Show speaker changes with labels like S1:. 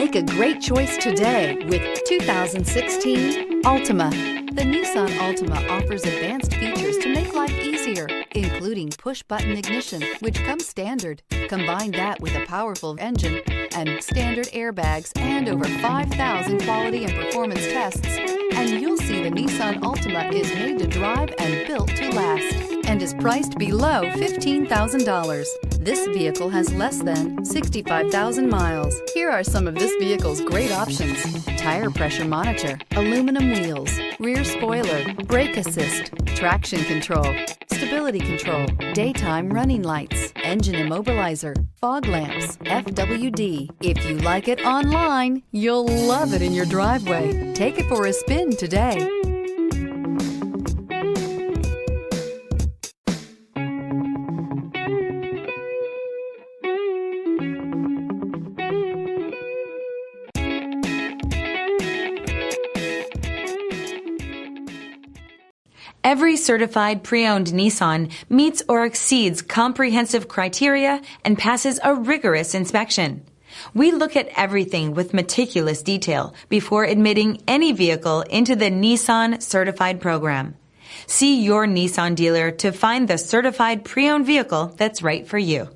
S1: Make a great choice today with 2016 Altima. The Nissan Altima offers advanced features to make life easier, including push-button ignition, which comes standard. Combine that with a powerful engine and standard airbags and over 5,000 quality and performance tests, and you'll see the Nissan Altima is made to drive and built to last, and is priced below $15,000. This vehicle has less than 65,000 miles. Here are some of this vehicle's great options: tire pressure monitor, aluminum wheels, rear spoiler, brake assist, traction control, stability control, daytime running lights, engine immobilizer, fog lamps, FWD. If you like it online, you'll love it in your driveway. Take it for a spin today.
S2: Every certified pre-owned Nissan meets or exceeds comprehensive criteria and passes a rigorous inspection. We look at everything with meticulous detail before admitting any vehicle into the Nissan Certified program. See your Nissan dealer to find the certified pre-owned vehicle that's right for you.